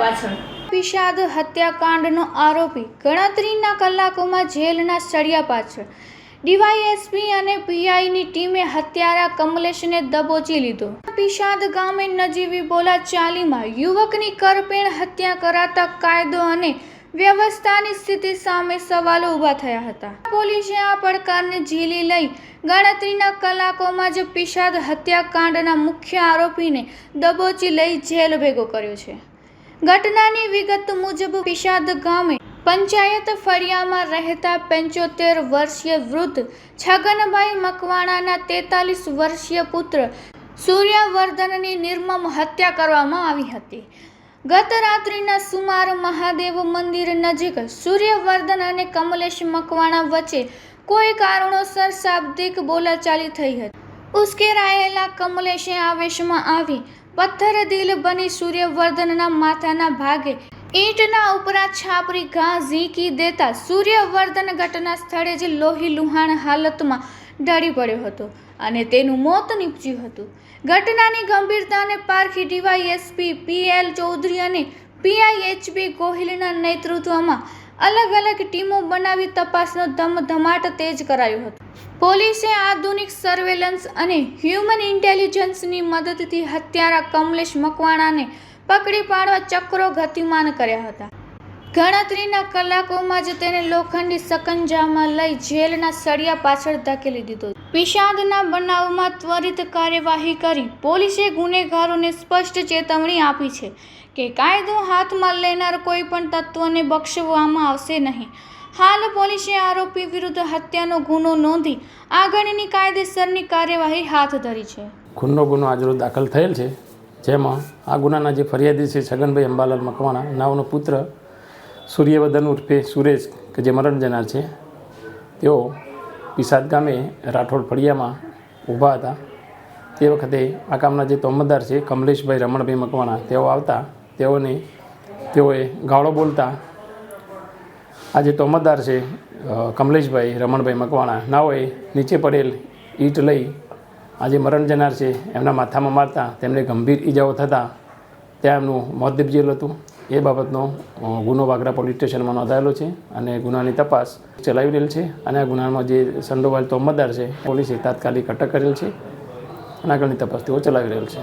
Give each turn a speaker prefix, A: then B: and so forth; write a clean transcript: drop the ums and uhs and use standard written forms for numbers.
A: પાછળ વિષાદ હત્યાકાંડનો આરોપી ગણતરીના કલાકોમાં જેલના સળિયા પાછળ ડીવાયએસપી અને પીઆઈની ટીમે હત્યારા કમલેશને દબોચી લીધો। વિષાદ ગામે નજીવી બોલાચાલીમાં યુવકની કરપેણ હત્યા કરાતા કાયદો અને વ્યવસ્થાની સ્થિતિ સામે સવાલો ઊભા થયા હતા। પોલીસે આ પડકારને ઝીલી લઈ ગણતરીના કલાકોમાં જ વિષાદ હત્યાકાંડના મુખ્ય આરોપીને દબોચી લઈ જેલ ભેગો કર્યો છે। ઘટનાની વિગત મુજબ વિષાદ ગામે પંચાયત ફળિયામાં રહેતા 75 વર્ષીય વૃદ્ધ છગનભાઈ મકવાણાના 43 વર્ષીય પુત્ર સૂર્યવર્ધનની નિર્મમ હત્યા કરવામાં આવી હતી। ગત રાત્રિના સુમાર મહાદેવ મંદિર નજીક સૂર્યવર્ધન અને કમલેશ મકવાણા વચ્ચે કોઈ કારણોસર શાબ્દિક બોલાચાલી થઈ હતી। ઉશ્કેરાયેલા કમલેશે આવેશમાં આવી પથ્થરદિલ બની સૂર્યવર્ધનના માથાના ભાગે ઈંટના ઉપરા છાપરી ઘા ઝીંકી દેતા સૂર્યવર્ધન ઘટના સ્થળે જ લોહી લુહાણ હાલતમાં ઢળી પડ્યો હતો અને તેનું મોત નીપજ્યું હતું। ઘટનાની ગંભીરતાને પારખી ડીવાયએસપી પીએલ ચૌધરી અને પીઆઈએચપી ગોહિલના નેતૃત્વમાં અલગ અલગ ટીમો બનાવી તપાસનો ધમધમાટ તેજ કરાયો હતો। પોલીસે આધુનિક સર્વેલન્સ અને હ્યુમન ઇન્ટેલિજન્સની મદદથી હત્યારા કમલેશ મકવાણાને પકડી પાડવા ચક્રો ગતિમાન કર્યા હતા। ગણતરીના કલાકોમાં જ તેને લોખંડી સકંજામાં લઈ જેલના સળિયા પાછળ ધકેલી દીધો। વિષાદના બનાવમાં ત્વરિત કાર્યવાહી કરી પોલીસે ગુનેગારોને સ્પષ્ટ ચેતવણી આપી છે કે કાયદો હાથમાં લેનાર કોઈ પણ તત્વને બક્ષવામાં આવશે નહીં। હાલ પોલીસે આરોપી વિરુદ્ધ હત્યાનો ગુનો નોંધી આગળની કાયદેસરની કાર્યવાહી હાથ ધરી છે।
B: ખૂનનો ગુનો આજરોજ દાખલ થયેલ છે, જેમાં આ ગુનાના જે ફરિયાદી છે છગનભાઈ અંબાલાલ મકવાણા નામનો પુત્ર સૂર્યવર્ધન ઉર્ફે સુરેશ કે જે મરણ જનાર છે, તેઓ વિષાદ ગામે રાઠોડ ફળિયામાં ઊભા હતા। તે વખતે આ કામના જે તોમતદાર છે કમલેશભાઈ રમણભાઈ મકવાણા તેઓ આવતા તેઓએ ગાળો બોલતા આ જે તોમતદાર છે કમલેશભાઈ રમણભાઈ મકવાણા નાઓએ નીચે પડેલ ઈંટ લઈ આ જે મરણ જનાર છે એમના માથામાં મારતા તેમને ગંભીર ઈજાઓ થતાં ત્યાં એમનું મોત નીપજેલું હતું। એ બાબતનો ગુનો વાગરા પોલીસ સ્ટેશનમાં નોંધાયેલો છે અને ગુનાની તપાસ ચલાવી રહેલ છે અને આ ગુનામાં જે સંડોવાયેલ તોમતદાર છે પોલીસે તાત્કાલિક અટક કરેલ છે અને આગળની તપાસ તેઓ ચલાવી રહેલ છે।